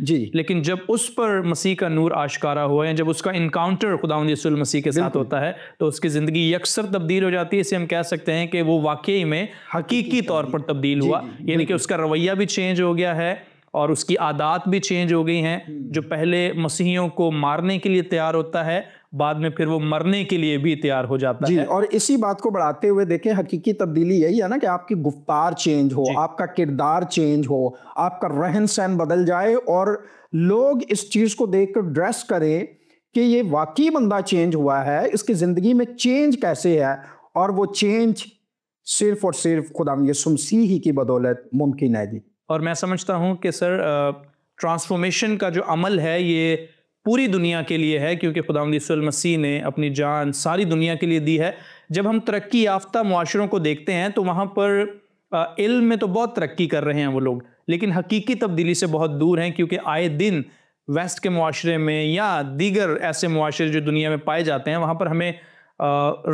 جی لیکن جب اس پر مسیح کا نور آشکارا ہوا ہے، جب اس کا انکاؤنٹر خداوند یسوع المسیح کے ساتھ ہوتا ہے تو اس کی زندگی یکسر تبدیل ہو جاتی ہے. اسے ہم کہہ سکتے ہیں کہ وہ واقعی میں حقیقی طور پر تبدیل ہوا، یعنی کہ اس کا رویہ بھی چینج ہو گیا ہے اور اس کی عادات بھی چینج ہو گئی ہیں. جو پہلے مسیحیوں کو مارنے کے لیے تیار ہوتا ہے، بعد میں پھر وہ مرنے کے لیے بھی تیار ہو جاتا ہے. اور اسی بات کو بڑھاتے ہوئے دیکھیں حقیقی تبدیلی یہی ہے نا کہ آپ کی گفتار چینج ہو، آپ کا کردار چینج ہو، آپ کا رہن سہن بدل جائے اور لوگ اس چیز کو دیکھ کر ڈریس کریں کہ یہ واقعی بندہ چینج ہوا ہے، اس کی زندگی میں چینج کیسے ہے، اور وہ چینج صرف اور صرف خداوند یسوع مسیح ہی کی بدولت ممکن ہے. جی اور میں سمجھتا ہوں کہ سر ٹرانسفارمیشن کا جو عمل ہے یہ پوری دنیا کے لیے ہے، کیونکہ خداوند یسوع المسیح نے اپنی جان ساری دنیا کے لیے دی ہے. جب ہم ترقی یافتہ معاشروں کو دیکھتے ہیں تو وہاں پر علم میں تو بہت ترقی کر رہے ہیں وہ لوگ، لیکن حقیقی تبدیلی سے بہت دور ہیں، کیونکہ آئے دن ویسٹ کے معاشرے میں یا دیگر ایسے معاشرے جو دنیا میں پائے جاتے ہیں وہاں پر ہمیں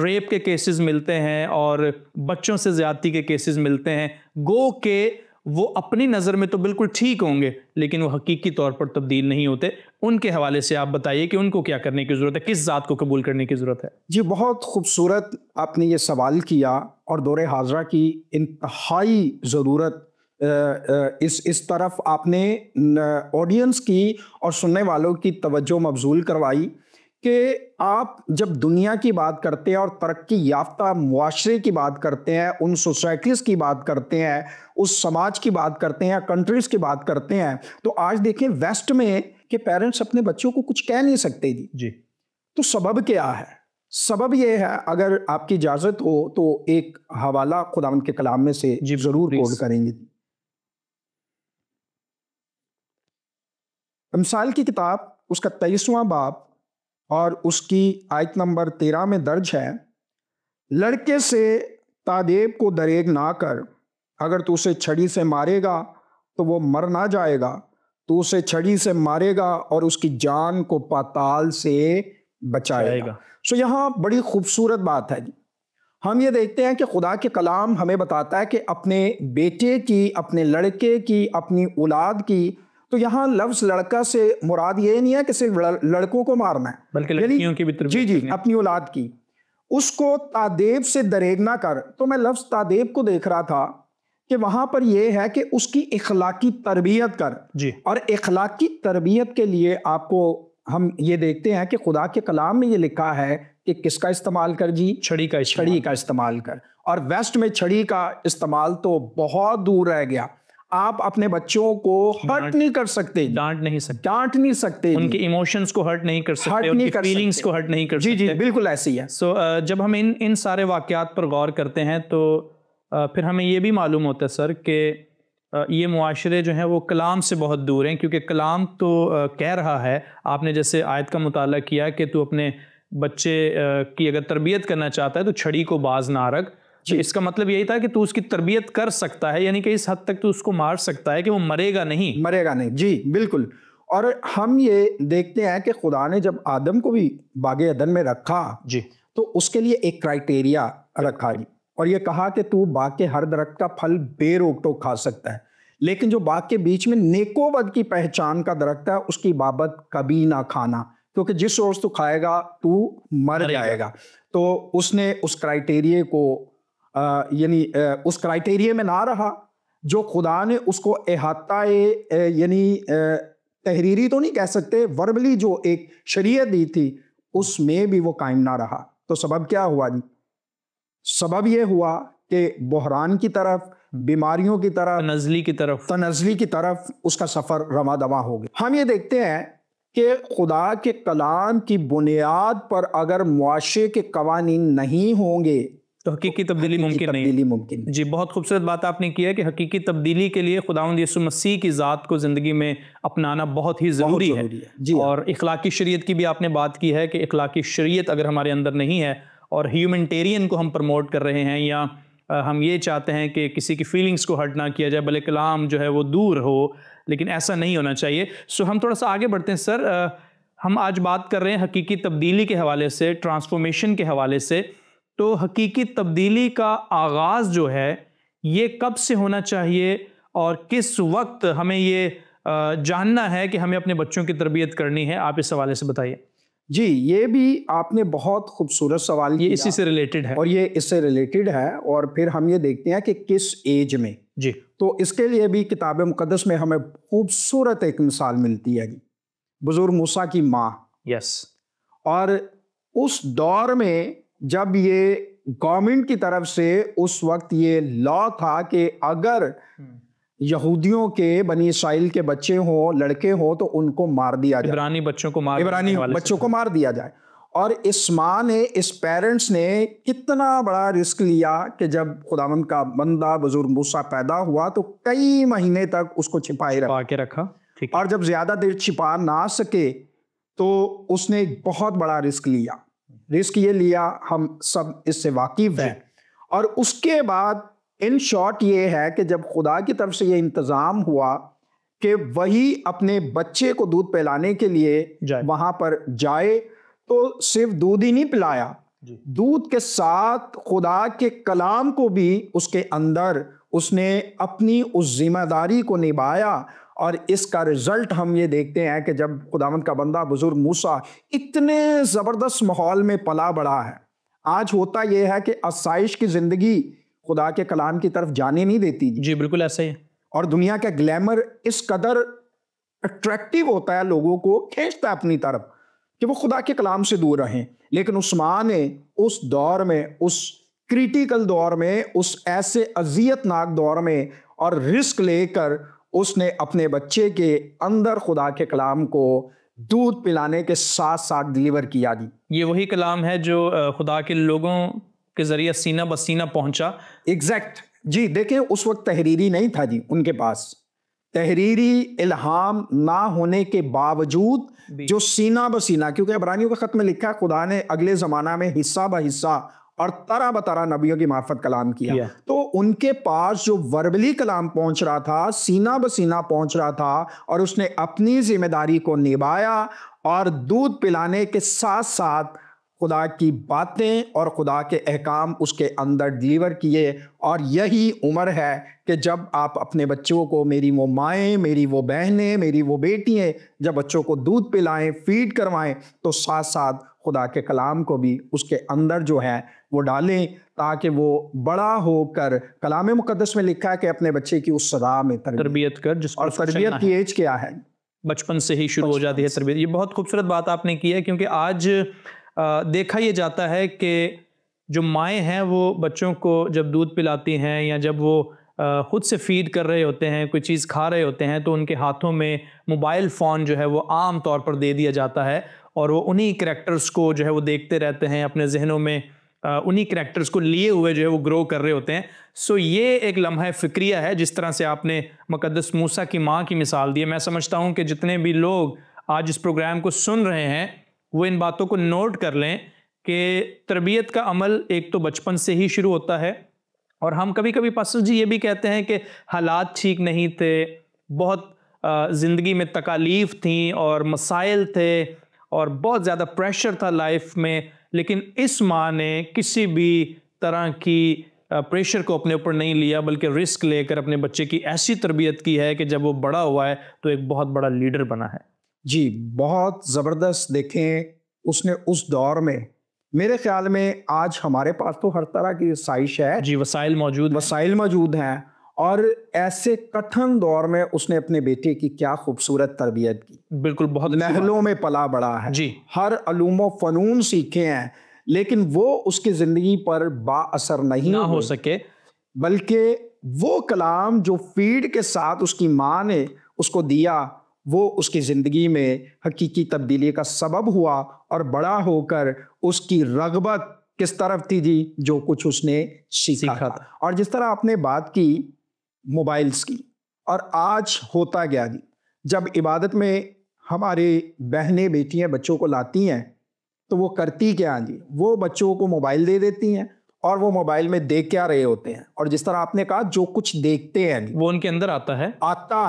ریپ کے کیسز ملتے ہیں اور بچوں سے زیادتی کے کیسز ملتے ہیں. گو کہ وہ اپنی نظر میں تو بالکل ٹھیک ہوں گے لیکن وہ حقیقی طور پر تبدیل نہیں ہوتے. ان کے حوالے سے آپ بتائیے کہ ان کو کیا کرنے کی ضرورت ہے، کس ذات کو قبول کرنے کی ضرورت ہے؟ جی بہت خوبصورت آپ نے یہ سوال کیا، اور دور حاضرہ کی انتہائی ضرورت اس طرف آپ نے آڈینس کی اور سننے والوں کی توجہ مبذول کروائی کہ آپ جب دنیا کی بات کرتے ہیں اور ترقی یافتہ معاشرے کی بات کرتے ہیں، ان سوسائٹیز کی بات کرتے ہیں، اس سماج کی بات کرتے ہیں، کنٹریز کی بات کرتے ہیں، تو آج دیکھیں ویسٹ میں کہ پیرنٹس اپنے بچوں کو کچھ کہہ نہیں سکتے. جی تو سبب کیا ہے؟ سبب یہ ہے، اگر آپ کی اجازت ہو تو ایک حوالہ خداوند کے کلام میں سے ضرور کوٹ کریں گے. امثال کی کتاب اس کا 23واں باب اور اس کی آیت نمبر 13 میں درج ہے، لڑکے سے تادیب کو دریغ نہ کر، اگر تو اسے چھڑی سے مارے گا تو وہ مر نہ جائے گا، تو اسے چھڑی سے مارے گا اور اس کی جان کو پاتال سے بچائے گا. سو یہاں بڑی خوبصورت بات ہے. ہم یہ دیکھتے ہیں کہ خدا کے کلام ہمیں بتاتا ہے کہ اپنے بیٹے کی، اپنے لڑکے کی، اپنی اولاد کی، تو یہاں لفظ لڑکا سے مراد یہ نہیں ہے کہ صرف لڑکوں کو مارنا ہے، بلکہ لڑکیوں کی بھی تربیت جی اپنی اولاد کی. اس کو تادیب سے دریغ نہ کر. تو میں لفظ تادیب کو دیکھ رہا تھا کہ وہاں پر یہ ہے کہ اس کی اخلاقی تربیت کر. اور اخلاقی تربیت کے لیے آپ کو ہم یہ دیکھتے ہیں کہ خدا کے کلام میں یہ لکھا ہے کہ کس کا استعمال کر؟ جی چھڑی کا استعمال کر. اور ویسٹ میں چھڑی کا استعمال تو بہت دور رہ گیا. آپ اپنے بچوں کو ہرٹ نہیں کر سکتے، ڈانٹ نہیں سکتے، ان کے ایموشنز کو ہرٹ نہیں کر سکتے، ان کی فیلنگز کو ہرٹ نہیں کر سکتے. جی بالکل ایسی ہے. جب ہم ان سارے واقعات پر غور کرتے ہیں تو پھر ہمیں یہ بھی معلوم ہوتا ہے سر کہ یہ معاشرے جو ہیں وہ کلام سے بہت دور ہیں، کیونکہ کلام تو کہہ رہا ہے، آپ نے جیسے آیت کا مطالعہ کیا کہ تو اپنے بچے کی اگر تربیت کرنا چاہتا ہے تو چھڑی کو باز نہ رکھ. اس کا مطلب یہی تھا کہ تو اس کی تربیت کر سکتا ہے، یعنی کہ اس حد تک تو اس کو مار سکتا ہے کہ وہ مرے گا نہیں. جی بالکل. اور ہم یہ دیکھتے ہیں کہ خدا نے جب آدم کو بھی باغ عدن میں رکھا جی تو اس کے لیے ایک کرائٹیریا رکھا جی، اور یہ کہا کہ تو باغ کے ہر درخت کا پھل بے روک ٹوک کھا سکتا ہے، لیکن جو باغ کے بیچ میں نیک و بد کی پہچان کا درخت ہے اس کی بابت کبھی نہ کھانا، کیونکہ جس روز تو کھائے گا تو مر جائے گا. تو اس نے اس کرائٹیریے کو یعنی اس کرائٹیریے میں نہ رہا جو خدا نے اس کو احاطہ یعنی تحریری تو نہیں کہہ سکتے، وربلی جو ایک شریعت دی تھی اس میں بھی وہ قائم نہ رہا. تو سبب کیا ہوا جی؟ سبب یہ ہوا کہ بحران کی طرف، بیماریوں کی طرف، تنزلی کی طرف اس کا سفر رواں دواں ہو گیا. ہم یہ دیکھتے ہیں کہ خدا کے کلام کی بنیاد پر اگر معاشرے کے قوانین نہیں ہوں گے تو حقیقی تبدیلی ممکن نہیں. جی بہت خوبصورت بات آپ نے کی ہے کہ حقیقی تبدیلی کے لیے خداوند یسوع مسیح کی ذات کو زندگی میں اپنانا بہت ہی ضروری ہے. اور اخلاقی شریعت کی بھی آپ نے بات کی ہے کہ اخلاقی شریعت اگر ہمارے اندر نہیں ہے اور ہیومنٹیرین کو ہم پروموٹ کر رہے ہیں، یا ہم یہ چاہتے ہیں کہ کسی کی فیلنگز کو ہرٹ نہ کیا جائے بلکہ کلام جو ہے وہ دور ہو، لیکن ایسا نہیں ہونا چاہیے. ہم تھوڑا سا آگے بڑھتے ہیں سر. ہم آج بات کر رہے ہیں حقیقی تبدیلی کے حوالے سے، ٹرانسفارمیشن کے حوالے سے. تو حقیقی تبدیلی کا آغاز جو ہے یہ کب سے ہونا چاہیے اور کس وقت ہمیں یہ جاننا ہے کہ ہمیں اپنے بچوں کی تربیت کرنی ہے؟ آپ اس حوالے سے بتائیے۔ جی، یہ بھی آپ نے بہت خوبصورت سوال کیا، یہ اسی سے ریلیٹڈ ہے، اور یہ اس سے ریلیٹڈ ہے، اور پھر ہم یہ دیکھتے ہیں کہ کس ایج میں۔ جی، تو اس کے لیے بھی کتاب مقدس میں ہمیں خوبصورت ایک مثال ملتی ہے، بزرگ موسیٰ کی ماں۔ یس، اور اس دور میں جب یہ گورنمنٹ کی طرف سے اس وقت یہ لا تھا کہ اگر یہودیوں کے بنی اسرائیل کے بچے ہوں، لڑکے ہوں، تو ان کو مار دیا جائے، عبرانی بچوں کو مار دیا جائے۔ اور اس ماں نے، اس پیرنٹس نے کتنا بڑا رسک لیا کہ جب خداوند کا بندہ بزرگ موسیٰ پیدا ہوا تو کئی مہینے تک اس کو چھپائے رکھا، اور جب زیادہ دیر چھپا نہ سکے تو اس نے ایک بہت بڑا رسک لیا۔ رسک یہ لیا، ہم سب اس سے واقف ہیں۔ اور اس کے بعد ان شارٹ یہ ہے کہ جب خدا کی طرف سے یہ انتظام ہوا کہ وہی اپنے بچے کو دودھ پلانے کے لیے وہاں پر جائے، تو صرف دودھ ہی نہیں پلایا، دودھ کے ساتھ خدا کے کلام کو بھی اس کے اندر اس نے اپنی اس ذمہ داری کو نبھایا۔ اور اس کا رزلٹ ہم یہ دیکھتے ہیں کہ جب خداوند کا بندہ بزرگ موسیٰ اتنے زبردست ماحول میں پلا بڑھا ہے۔ آج ہوتا یہ ہے کہ آسائش کی زندگی خدا کے کلام کی طرف جانے نہیں دیتی۔ جی بالکل ایسا ہی ہے، اور دنیا کا گلیمر اس قدر اٹریکٹیو ہوتا ہے، لوگوں کو کھینچتا ہے اپنی طرف کہ وہ خدا کے کلام سے دور رہیں۔ لیکن اس ماں نے اس دور میں، اس کریٹیکل دور میں، اس ایسے اذیت ناک دور میں، اور رسک لے کر اس نے اپنے بچے کے اندر خدا کے کلام کو دودھ پلانے کے ساتھ ساتھ ڈیلیور کیا۔ جی، یہ وہی کلام ہے جو خدا کے لوگوں کے ذریعے سینہ بسینہ پہنچا۔ ایگزیکٹ۔ جی دیکھیں، اس وقت تحریری نہیں تھا جی ان کے پاس، تحریری الہام نہ ہونے کے باوجود جو سینہ بسینہ، کیونکہ عبرانیوں کے خط میں لکھا ہے خدا نے اگلے زمانہ میں حصہ بہ حصہ اور طرح بطرح نبیوں کی معرفت کلام کیا، تو ان کے پاس جو وربلی کلام پہنچ رہا تھا، سینہ بسینہ پہنچ رہا تھا، اور اس نے اپنی ذمہ داری کو نبھایا اور دودھ پلانے کے ساتھ ساتھ خدا کی باتیں اور خدا کے احکام اس کے اندر ڈیلیور کیے۔ اور یہی عمر ہے کہ جب آپ اپنے بچوں کو، میری وہ مائیں، میری وہ بہنیں، میری وہ بیٹیاں، جب بچوں کو دودھ پلائیں، فیڈ کروائیں، تو ساتھ ساتھ خدا کے کلام کو بھی اس کے اندر جو ہے وہ ڈالیں، تاکہ وہ بڑا ہو کر، کلام مقدس میں لکھا ہے کہ اپنے بچے کی اس راہ میں تربیت کر، جس اور تربیت کی ایج کیا ہے؟ بچپن سے ہی شروع ہو جاتی ہے تربیت۔ یہ بہت خوبصورت بات آپ نے کی ہے، کیونکہ آج دیکھا یہ جاتا ہے کہ جو مائیں ہیں وہ بچوں کو جب دودھ پلاتی ہیں یا جب وہ خود سے فیڈ کر رہے ہوتے ہیں، کوئی چیز کھا رہے ہوتے ہیں، تو ان کے ہاتھوں میں موبائل فون جو ہے وہ عام طور پر دے دیا جاتا ہے، اور وہ انہی کریکٹرز کو جو ہے وہ دیکھتے رہتے ہیں، اپنے ذہنوں میں انہی کریکٹرز کو لیے ہوئے جو ہے وہ گرو کر رہے ہوتے ہیں۔ سو یہ ایک لمحہ فکریہ ہے، جس طرح سے آپ نے مقدس موسیٰ کی ماں کی مثال دی ہے۔ میں سمجھتا ہوں کہ جتنے بھی لوگ آج اس پروگرام کو سن رہے ہیں وہ ان باتوں کو نوٹ کر لیں کہ تربیت کا عمل ایک تو بچپن سے ہی شروع ہوتا ہے، اور ہم کبھی کبھی پاسٹر جی یہ بھی کہتے ہیں کہ حالات ٹھیک نہیں تھے، بہت زندگی میں تکالیف تھیں اور مسائل تھے اور بہت زیادہ پریشر تھا لائف میں، لیکن اس ماں نے کسی بھی طرح کی پریشر کو اپنے اوپر نہیں لیا، بلکہ رسک لے کر اپنے بچے کی ایسی تربیت کی ہے کہ جب وہ بڑا ہوا ہے تو ایک بہت بڑا لیڈر بنا ہے۔ جی بہت زبردست۔ دیکھیں اس نے اس دور میں، میرے خیال میں آج ہمارے پاس تو ہر طرح کی آسائش ہے، جی وسائل موجود ہیں، اور ایسے کٹھن دور میں اس نے اپنے بیٹے کی کیا خوبصورت تربیت کی۔ بالکل، بہت محلوں میں پلا بڑا ہے، جی ہر علوم و فنون سیکھے ہیں، لیکن وہ اس کی زندگی پر با اثر نہیں ہو سکے، بلکہ وہ کلام جو فیڈ کے ساتھ اس کی ماں نے اس کو دیا، وہ اس کی زندگی میں حقیقی تبدیلی کا سبب ہوا، اور بڑا ہو کر اس کی رغبت کس طرف تھی جی؟ جو کچھ اس نے سیکھا تھا۔ اور جس طرح آپ نے بات کی موبائلز کی، اور آج ہوتا گیا جی، جب عبادت میں ہماری بہنیں بیٹیاں بچوں کو لاتی ہیں تو وہ کرتی کیا جی؟ وہ بچوں کو موبائل دے دیتی ہیں، اور وہ موبائل میں دیکھ کیا رہے ہوتے ہیں، اور جس طرح آپ نے کہا جو کچھ دیکھتے ہیں وہ ان کے اندر آتا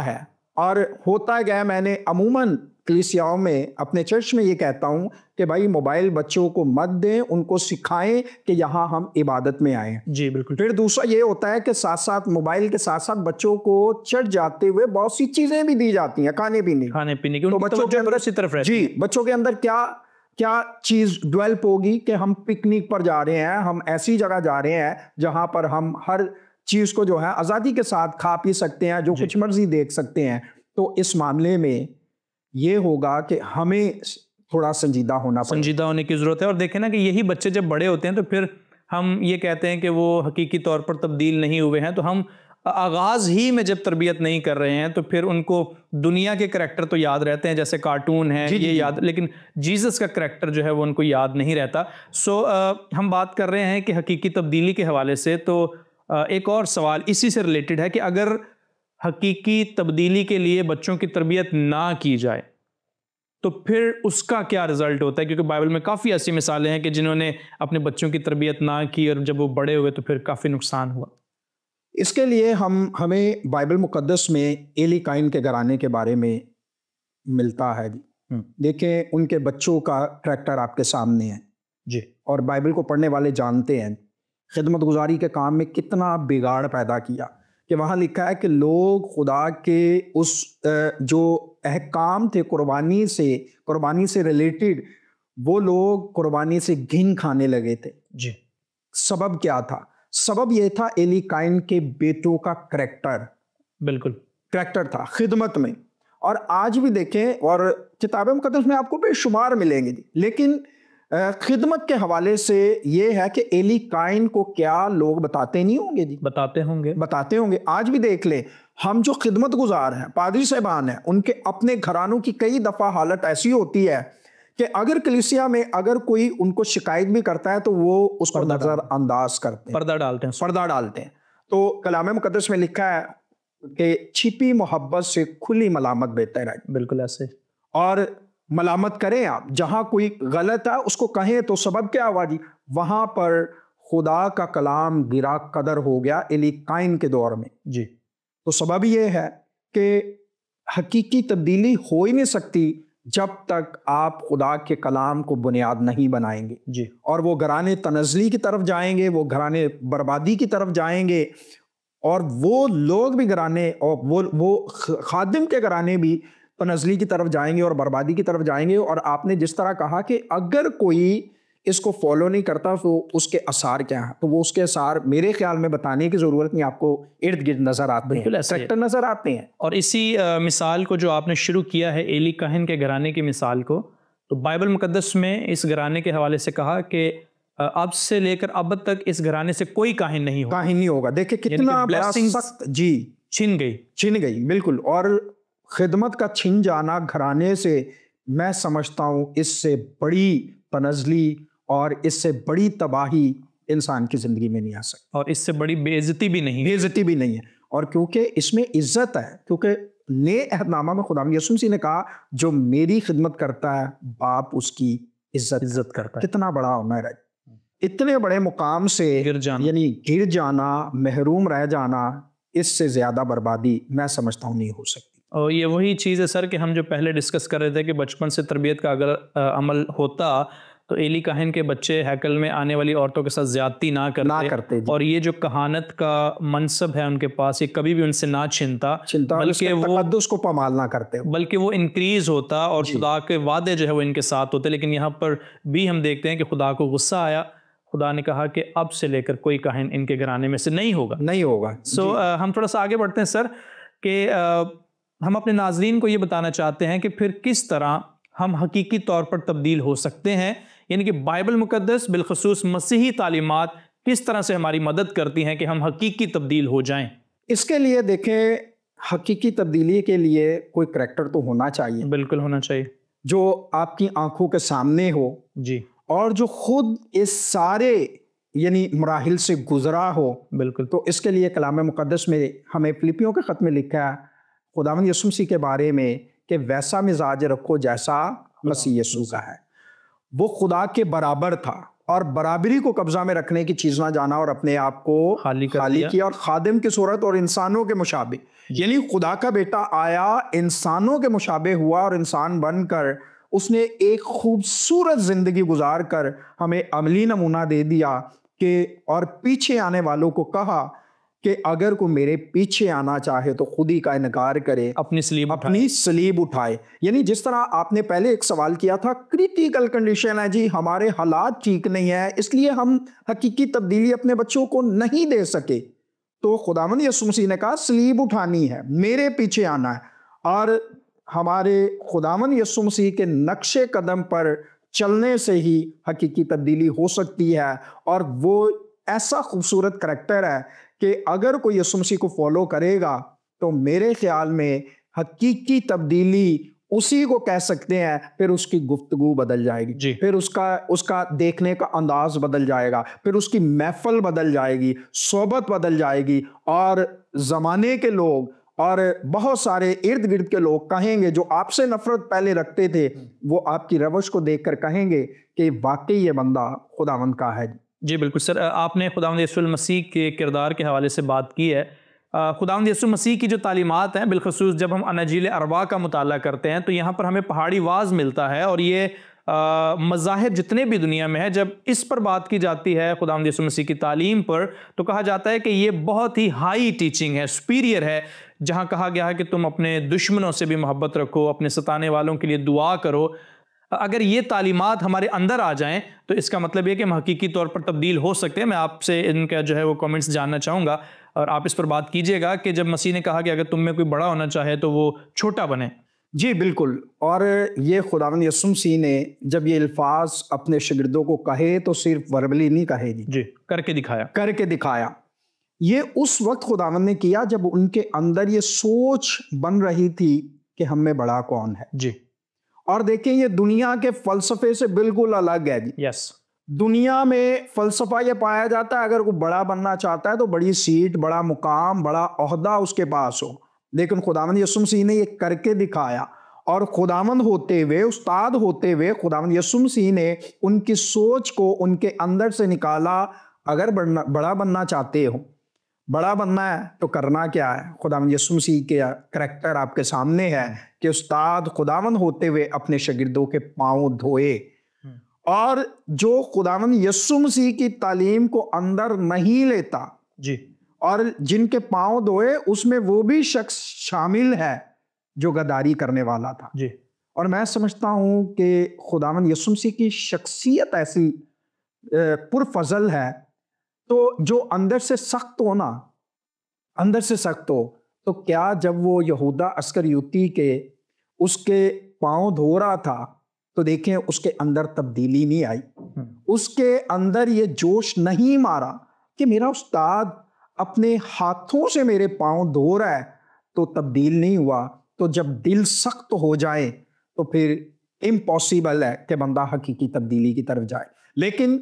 ہے۔ اور ہوتا گیا، میں نے عموماً کلیسیاؤں میں اپنے چرچ میں یہ کہتا ہوں کہ بھائی موبائل بچوں کو مت دیں، ان کو سکھائیں کہ یہاں ہم عبادت میں آئے ہیں۔ جی بالکل۔ پھر دوسرا یہ ہوتا ہے کہ ساتھ ساتھ موبائل کے ساتھ ساتھ بچوں کو چرچ جاتے ہوئے بہت سی چیزیں بھی دی جاتی ہیں، کھانے پینے کی، تو بچوں کے اندر اسی طرف رہتی جی بچوں کے اندر کیا چیز ڈیولپ ہوگی کہ ہم پکنک پر جا رہے ہیں، ہم ایسی جگہ جا رہے ہیں جہاں پر ہم ہر چیز کو جو ہے آزادی کے ساتھ کھا پی سکتے ہیں، جو کچھ مرضی دیکھ سکتے ہیں۔ تو اس معاملے میں یہ ہوگا کہ ہمیں تھوڑا سنجیدہ ہونے کی ضرورت ہے۔ اور دیکھیں نا کہ یہی بچے جب بڑے ہوتے ہیں تو پھر ہم یہ کہتے ہیں کہ وہ حقیقی طور پر تبدیل نہیں ہوئے ہیں، تو ہم آغاز ہی میں جب تربیت نہیں کر رہے ہیں تو پھر ان کو دنیا کے کریکٹر تو یاد رہتے ہیں، جیسے کارٹون ہے یہ یاد، لیکن جیزس کا کریکٹر جو ہے وہ ان کو یاد نہیں رہتا۔ ہم بات کر رہے ہیں کہ حقیقی تبدیلی کے حوالے سے، تو ایک اور سوال اسی سے ریلیٹڈ ہے کہ اگر حقیقی تبدیلی کے لیے بچوں کی تربیت نہ کی جائے تو پھر اس کا کیا رزلٹ ہوتا ہے؟ کیونکہ بائبل میں کافی ایسی مثالیں ہیں کہ جنہوں نے اپنے بچوں کی تربیت نہ کی اور جب وہ بڑے ہوئے تو پھر کافی نقصان ہوا۔ اس کے لیے ہمیں بائبل مقدس میں ایلی کائن کے گھرانے کے بارے میں ملتا ہے۔ دیکھیں ان کے بچوں کا کریکٹر آپ کے سامنے ہے جی، اور بائبل کو پڑھنے والے جانتے ہیں خدمت گزاری کے کام میں کتنا بگاڑ پیدا کیا، کہ وہاں لکھا ہے کہ لوگ خدا کے اس جو احکام تھے قربانی سے ریلیٹڈ، وہ لوگ قربانی سے گھن کھانے لگے تھے۔ جی، سبب کیا تھا؟ سبب یہ تھا ایلی کائن کے بیٹوں کا کریکٹر تھا خدمت میں۔ اور آج بھی دیکھیں، اور کتاب مقدس میں آپ کو بے شمار ملیں گے، لیکن خدمت کے حوالے سے یہ ہے کہ ایلی کائن کو کیا لوگ بتاتے نہیں ہوں گے؟ بتاتے ہوں گے۔ آج بھی دیکھ لیں، ہم جو خدمت گزار ہیں، پادری صاحبان ہیں، ان کے اپنے گھرانوں کی کئی دفعہ حالت ایسی ہوتی ہے کہ اگر کلیسیا میں اگر کوئی ان کو شکایت بھی کرتا ہے تو وہ اس کو نظر انداز کرتے ہیں، پردہ ڈالتے ہیں۔ تو کلام مقدس میں لکھا ہے کہ چھپی محبت سے کھلی ملامت بہتر ہے۔ بالکل ایسے۔ اور ملامت کریں، آپ جہاں کوئی غلط ہے اس کو کہیں، تو سبب کیا ہوا جی؟ وہاں پر خدا کا کلام گرا قدر ہو گیا ایلی کائن کے دور میں۔ جی، تو سبب یہ ہے کہ حقیقی تبدیلی ہو ہی نہیں سکتی جب تک آپ خدا کے کلام کو بنیاد نہیں بنائیں گے۔ جی، اور وہ گھرانے تنزلی کی طرف جائیں گے، وہ گھرانے بربادی کی طرف جائیں گے، اور وہ لوگ بھی گھرانے، اور وہ خادم کے گھرانے بھی تنزلی کی طرف جائیں گے اور بربادی کی طرف جائیں گے۔ اور آپ نے جس طرح کہا کہ اگر کوئی اس کو فالو نہیں کرتا تو اس کے اثار کیا ہیں، تو وہ اس کے اثار میرے خیال میں بتانے کی ضرورت نہیں، آپ کو ارد گرد نظر آتے ہیں، کریکٹر نظر آتے ہیں۔ اور اسی مثال کو جو آپ نے شروع کیا ہے ایلی کاہن کے گھرانے کی مثال کو، تو بائبل مقدس میں اس گھرانے کے حوالے سے کہا کہ اب سے لے کر اب تک اس گھرانے سے کوئی کاہن نہیں ہوگا۔ دیکھیں کتنا بڑا سخت، جی چھن گئی بالکل۔ اور خدمت کا چھن جانا گھرانے سے، میں سمجھتا ہوں اس سے بڑی تنزلی اور اس سے بڑی تباہی انسان کی زندگی میں نہیں آ سکتی، اور اس سے بڑی بے عزتی بھی نہیں ہے۔ اور کیونکہ اس میں عزت ہے، کیونکہ نئے عہد نامہ میں خدا یسوع مسیح نے کہا جو میری خدمت کرتا ہے باپ اس کی عزت کرتا ہے۔ کتنا بڑا آنر ہے، اتنے بڑے مقام سے یعنی گر جانا، محروم رہ جانا، اس سے زیادہ بربادی میں سمجھتا ہوں نہیں ہو سکتی۔ اور یہ وہی چیز ہے سر کہ ہم جو پہلے ڈسکس کر رہے تھے کہ بچپن سے تربیت کا اگر عمل ہوتا تو ایلی کاہن کے بچے ہیکل میں آنے والی عورتوں کے ساتھ زیادتی نہ کرتے، اور یہ جو کہانت کا منصب ہے ان کے پاس، یہ کبھی بھی ان سے نہ چھنتا، بلکہ وہ تقدس کو پامال نہ کرتے، بلکہ وہ انکریز ہوتا، اور خدا کے وعدے جو ہے وہ ان کے ساتھ ہوتے۔ لیکن یہاں پر بھی ہم دیکھتے ہیں کہ خدا کو غصہ آیا، خدا نے کہا کہ اب سے لے کر کوئی کاہن ان کے گھرانے میں سے نہیں ہوگا۔ ہم تھوڑا سا آگے بڑھتے ہیں سر، کہ ہم اپنے ناظرین کو یہ بتانا چاہتے ہیں کہ پھر کس طرح ہم حقیقی طور پر تبدیل ہو سکتے ہیں، یعنی کہ بائبل مقدس بالخصوص مسیحی تعلیمات کس طرح سے ہماری مدد کرتی ہیں کہ ہم حقیقی تبدیل ہو جائیں۔ اس کے لیے دیکھیں، حقیقی تبدیلی کے لیے کوئی کریکٹر تو ہونا چاہیے، بالکل ہونا چاہیے، جو آپ کی آنکھوں کے سامنے ہو، جی، اور جو خود اس سارے یعنی مراحل سے گزرا ہو۔ بالکل۔ تو اس کے لیے کلام مقدس میں ہمیں فلپیوں کے خط میں لکھا ہے خداوند یسوع مسیح کے بارے میں کہ ویسا مزاج رکھو جیسا مسیح یسوع کا ہے۔ وہ خدا کے برابر تھا، اور برابری کو قبضہ میں رکھنے کی چیز نہ جانا اور اپنے آپ کو خالی کیا اور خادم کی صورت اور انسانوں کے مشابہ، یعنی خدا کا بیٹا آیا، انسانوں کے مشابہ ہوا اور انسان بن کر اس نے ایک خوبصورت زندگی گزار کر ہمیں عملی نمونہ دے دیا کہ اور پیچھے آنے والوں کو کہا کہ اگر کوئی میرے پیچھے آنا چاہے تو خود ہی کا انکار کرے، اپنی سلیب اٹھائے۔ یعنی جس طرح آپ نے پہلے ایک سوال کیا تھا، کریٹیکل کنڈیشن ہے جی، ہمارے حالات ٹھیک نہیں ہے، اس لیے ہم حقیقی تبدیلی اپنے بچوں کو نہیں دے سکے، تو خداوند یسوع مسیح نے کہا سلیب اٹھانی ہے، میرے پیچھے آنا ہے، اور ہمارے خداوند یسوع مسیح کے نقش قدم پر چلنے سے ہی حقیقی تبدیلی ہو سکتی ہے۔ اور وہ ایسا خوبصورت کریکٹر ہے کہ اگر کوئی یسوع مسیح کو فالو کرے گا تو میرے خیال میں حقیقی تبدیلی اسی کو کہہ سکتے ہیں، پھر اس کی گفتگو بدل جائے گی، پھر اس کا دیکھنے کا انداز بدل جائے گا، پھر اس کی محفل بدل جائے گی، صحبت بدل جائے گی، اور زمانے کے لوگ اور بہت سارے ارد گرد کے لوگ کہیں گے جو آپ سے نفرت پہلے رکھتے تھے، وہ آپ کی روش کو دیکھ کر کہیں گے کہ واقعی یہ بندہ خداوند کا ہے۔ جی بالکل سر، آپ نے خداوند یسوع المسیح کے کردار کے حوالے سے بات کی ہے۔ خداوند یسوع مسیح کی جو تعلیمات ہیں، بالخصوص جب ہم اناجیل اربعہ کا مطالعہ کرتے ہیں تو یہاں پر ہمیں پہاڑی واز ملتا ہے، اور یہ مذاہب جتنے بھی دنیا میں ہے، جب اس پر بات کی جاتی ہے خداوند یسوع مسیح کی تعلیم پر، تو کہا جاتا ہے کہ یہ بہت ہی ہائی ٹیچنگ ہے، سپیریئر ہے، جہاں کہا گیا ہے کہ تم اپنے دشمنوں سے بھی محبت رکھو، اپنے ستانے والوں کے لیے دعا کرو۔ اگر یہ تعلیمات ہمارے اندر آ جائیں تو اس کا مطلب یہ کہ ہم حقیقی طور پر تبدیل ہو سکتے ہیں۔ میں آپ سے ان کا جو ہے وہ کامنٹس جاننا چاہوں گا، اور آپ اس پر بات کیجئے گا کہ جب مسیح نے کہا کہ اگر تم میں کوئی بڑا ہونا چاہے تو وہ چھوٹا بنے۔ جی بالکل، اور یہ خداوند یسوع مسیح نے جب یہ الفاظ اپنے شاگردوں کو کہے تو صرف وربلی نہیں کہے جی، کر کے دکھایا۔ یہ اس وقت خداوند نے کیا جب ان کے اندر یہ سوچ بن رہی تھی کہ ہم میں بڑا کون ہے۔ جی، اور دیکھیں یہ دنیا کے فلسفے سے بالکل الگ ہے جی۔ یس، دنیا میں فلسفہ یہ پایا جاتا ہے اگر کوئی بڑا بننا چاہتا ہے تو بڑی سیٹ، بڑا مقام، بڑا عہدہ اس کے پاس ہو، لیکن خداوند یسوع مسیح نے یہ کر کے دکھایا، اور خداوند ہوتے ہوئے، استاد ہوتے ہوئے خداوند یسوع مسیح نے ان کی سوچ کو ان کے اندر سے نکالا۔ اگر بڑا بننا چاہتے ہو، بڑا بننا ہے تو کرنا کیا ہے؟ خداوند یسوع مسیح کے کریکٹر آپ کے سامنے ہے کہ استاد خداوند ہوتے ہوئے اپنے شاگردوں کے پاؤں دھوئے، اور جو خداوند یسوع مسیح کی تعلیم کو اندر نہیں لیتا جی، اور جن کے پاؤں دھوئے اس میں وہ بھی شخص شامل ہے جو غداری کرنے والا تھا۔ جی، اور میں سمجھتا ہوں کہ خداوند یسوع مسیح کی شخصیت ایسی پرفضل ہے، تو جو اندر سے سخت ہو نا، اندر سے سخت ہو، تو کیا جب وہ یہودا اسکریوتی کے اس کے پاؤں دھو رہا تھا تو دیکھیں اس کے اندر تبدیلی نہیں آئی، اس کے اندر یہ جوش نہیں مارا کہ میرا استاد اپنے ہاتھوں سے میرے پاؤں دھو رہا ہے، تو تبدیل نہیں ہوا۔ تو جب دل سخت ہو جائے تو پھر امپاسبل ہے کہ بندہ حقیقی تبدیلی کی طرف جائے۔ لیکن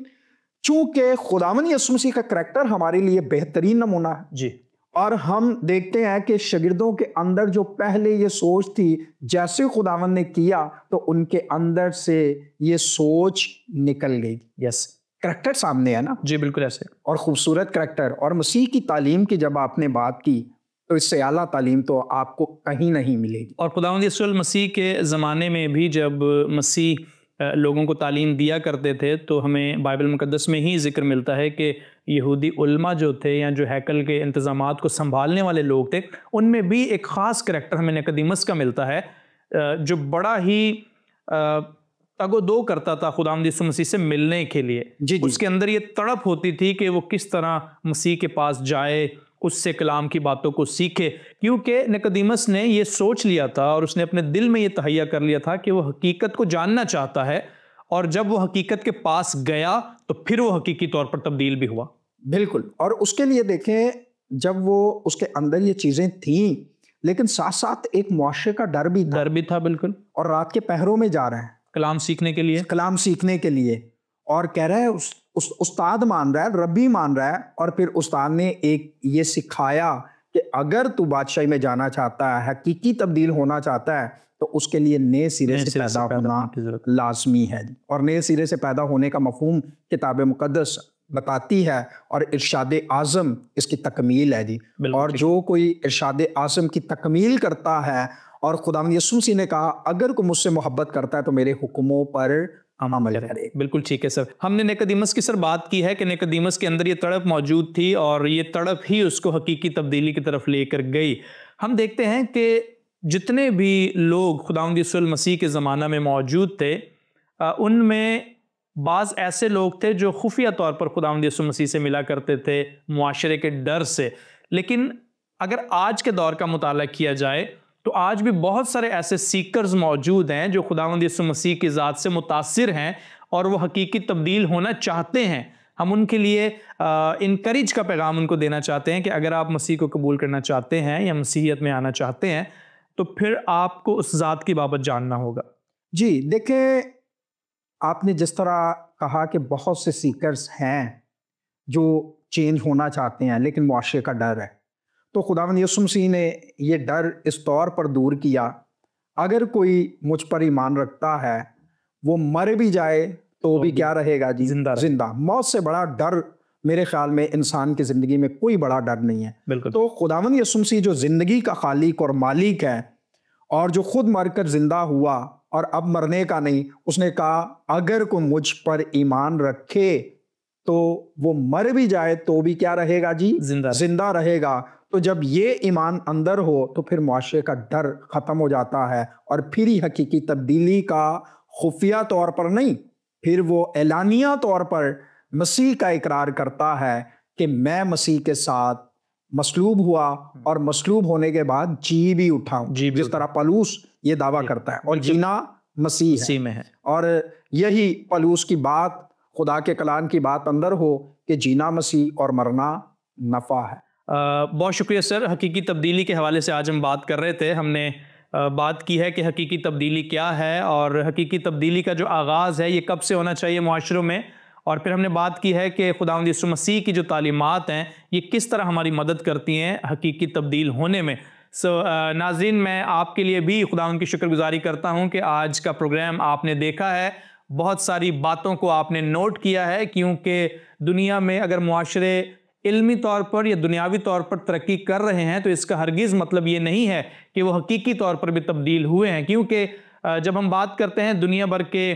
چونکہ خداوند یسوع مسیح کا کریکٹر ہمارے لیے بہترین نمونہ ہے، جی، اور ہم دیکھتے ہیں کہ شاگردوں کے اندر جو پہلے یہ سوچ تھی، جیسے خداوند نے کیا تو ان کے اندر سے یہ سوچ نکل گئی۔ یس، کریکٹر سامنے ہے نا؟ جی بالکل ایسے، اور خوبصورت کریکٹر۔ اور مسیح کی تعلیم کی جب آپ نے بات کی تو اس سے اعلیٰ تعلیم تو آپ کو کہیں نہیں ملے گی۔ اور خداوند یسوع المسیح کے زمانے میں بھی جب مسیح لوگوں کو تعلیم دیا کرتے تھے تو ہمیں بائبل مقدس میں ہی ذکر ملتا ہے کہ یہودی علماء جو تھے یا جو ہیکل کے انتظامات کو سنبھالنے والے لوگ تھے، ان میں بھی ایک خاص کریکٹر ہمیں نکدیمس کا ملتا ہے، جو بڑا ہی تگ و دو کرتا تھا خداوند یسوع مسیح سے ملنے کے لیے۔ اس کے اندر یہ تڑپ ہوتی تھی کہ وہ کس طرح مسیح کے پاس جائے، اس سے کلام کی باتوں کو سیکھے، کیونکہ نکدیمس نے یہ سوچ لیا تھا اور اس نے اپنے دل میں یہ تہیہ کر لیا تھا کہ وہ حقیقت کو جاننا چاہتا ہے، اور جب وہ حقیقت کے پاس گیا تو پھر وہ حقیقی طور پر تبدیل بھی ہوا۔ بالکل، اور اس کے لیے دیکھیں جب وہ اس کے اندر یہ چیزیں تھیں، لیکن ساتھ ساتھ ایک معاشرے کا ڈر بھی تھا، بالکل، اور رات کے پہروں میں جا رہے ہیں کلام سیکھنے کے لیے، اور کہہ رہا ہے استاد مان رہا ہے، ربی مان رہا ہے، اور پھر استاد نے ایک یہ سکھایا کہ اگر تو بادشاہی میں جانا چاہتا ہے، حقیقی تبدیل ہونا چاہتا ہے، تو اس کے لیے نئے سرے سے پیدا ہونا لازمی ہے، اور نئے سرے سے پیدا ہونے کا مفہوم کتاب مقدس بتاتی ہے، اور ارشاد اعظم اس کی تکمیل ہے جی۔ اور جو کوئی ارشاد اعظم کی تکمیل کرتا ہے، اور خداوند یسوع مسیح نے کہا اگر کوئی مجھ سے محبت کرتا ہے تو میرے حکموں پر عمل کرے۔ بالکل ٹھیک ہے سر۔ ہم نے نیقودیمس کی سر بات کی ہے کہ نیقودیمس کے اندر یہ تڑپ موجود تھی، اور یہ تڑپ ہی اس کو حقیقی تبدیلی کی طرف لے کر گئی۔ ہم دیکھتے ہیں کہ جتنے بھی لوگ خداوند یسوع المسیح کے زمانہ میں موجود تھے، ان میں بعض ایسے لوگ تھے جو خفیہ طور پر خداوند یسوع مسیح سے ملا کرتے تھے معاشرے کے ڈر سے، لیکن اگر آج کے دور کا مطالعہ کیا جائے تو آج بھی بہت سارے ایسے سیکرز موجود ہیں جو خداوند یسوع مسیح کی ذات سے متاثر ہیں اور وہ حقیقی تبدیل ہونا چاہتے ہیں۔ ہم ان کے لیے انکریج کا پیغام ان کو دینا چاہتے ہیں کہ اگر آپ مسیح کو قبول کرنا چاہتے ہیں یا مسیحیت میں آنا چاہتے ہیں تو پھر آپ کو اس ذات کی بابت جاننا ہوگا۔ جی دیکھیں، آپ نے جس طرح کہا کہ بہت سے سیکرز ہیں جو چینج ہونا چاہتے ہیں لیکن معاشرے کا ڈر ہے، تو خداوند یسوع مسیح نے یہ ڈر اس طور پر دور کیا، اگر کوئی مجھ پر ایمان رکھتا ہے وہ مر بھی جائے تو بھی کیا رہے گا جی؟ زندہ۔ موت سے بڑا ڈر میرے خیال میں انسان کی زندگی میں کوئی بڑا ڈر نہیں ہے۔ تو خداوند یسوع مسیح جو زندگی کا خالق اور مالک ہے، اور جو خود مر کر زندہ ہوا اور اب مرنے کا نہیں، اس نے کہا اگر کوئی مجھ پر ایمان رکھے تو وہ مر بھی جائے تو بھی کیا رہے گا جی؟ زندہ رہے گا۔ تو جب یہ ایمان اندر ہو تو پھر معاشرے کا ڈر ختم ہو جاتا ہے، اور پھر ہی حقیقی تبدیلی کا خفیہ طور پر نہیں، پھر وہ اعلانیہ طور پر مسیح کا اقرار کرتا ہے کہ میں مسیح کے ساتھ مصلوب ہوا اور مصلوب ہونے کے بعد جی بھی اٹھا ہوں، جس طرح پولس یہ دعویٰ کرتا ہے، اور جینا مسیح میں ہے۔ اور یہی پولس کی بات، خدا کے کلام کی بات اندر ہو کہ جینا مسیح اور مرنا نفع ہے۔ بہت شکریہ سر۔ حقیقی تبدیلی کے حوالے سے آج ہم بات کر رہے تھے۔ ہم نے بات کی ہے کہ حقیقی تبدیلی کیا ہے، اور حقیقی تبدیلی کا جو آغاز ہے یہ کب سے ہونا چاہیے معاشروں میں، اور پھر ہم نے بات کی ہے کہ خداوند یسوع مسیح کی جو تعلیمات ہیں یہ کس طرح ہماری مدد کرتی ہیں حقیقی تبدیل ہونے میں۔ ناظرین، میں آپ کے لیے بھی خداوند کی شکر گزاری کرتا ہوں کہ آج کا پروگرام آپ نے دیکھا ہے، بہت ساری باتوں کو آپ نے نوٹ کیا ہے، کیونکہ دنیا میں اگر معاشرے علمی طور پر یا دنیاوی طور پر ترقی کر رہے ہیں تو اس کا ہرگز مطلب یہ نہیں ہے کہ وہ حقیقی طور پر بھی تبدیل ہوئے ہیں، کیونکہ جب ہم بات کرتے ہیں دنیا بھر کے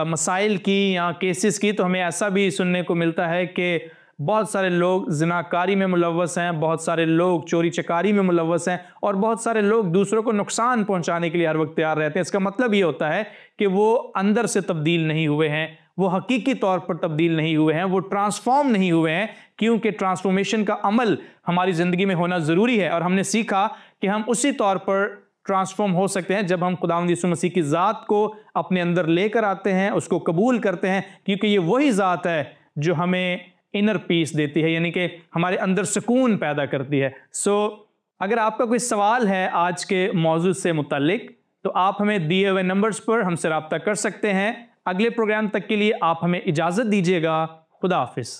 مسائل کی یا کیسز کی تو ہمیں ایسا بھی سننے کو ملتا ہے کہ بہت سارے لوگ زناکاری میں ملوث ہیں، بہت سارے لوگ چوری چکاری میں ملوث ہیں، اور بہت سارے لوگ دوسروں کو نقصان پہنچانے کے لیے ہر وقت تیار رہتے ہیں۔ اس کا مطلب یہ ہوتا ہے کہ وہ اندر سے تبدیل نہیں ہوئے ہیں، وہ حقیقی طور پر تبدیل نہیں ہوئے ہیں، وہ ٹرانسفارم نہیں ہوئے ہیں، کیونکہ ٹرانسفارمیشن کا عمل ہماری زندگی میں ہونا ضروری ہے، اور ہم نے سیکھا کہ ہم اسی طور پر ٹرانسفارم ہو سکتے ہیں جب ہم خداوند یسوع مسیح کی ذات کو اپنے اندر لے کر آتے ہیں، اس کو قبول کرتے ہیں، کیونکہ یہ وہی ذات ہے جو ہمیں انر پیس دیتی ہے، یعنی کہ ہمارے اندر سکون پیدا کرتی ہے۔ اگر آپ کا کوئی سوال ہے آج کے موضوع سے متعلق تو آپ ہمیں دیے ہوئے نمبرز پر ہم سے رابطہ کر سکتے ہیں۔ اگلے پروگرام تک کے لیے آپ ہمیں اجازت دیجیے گا۔ خدا حافظ۔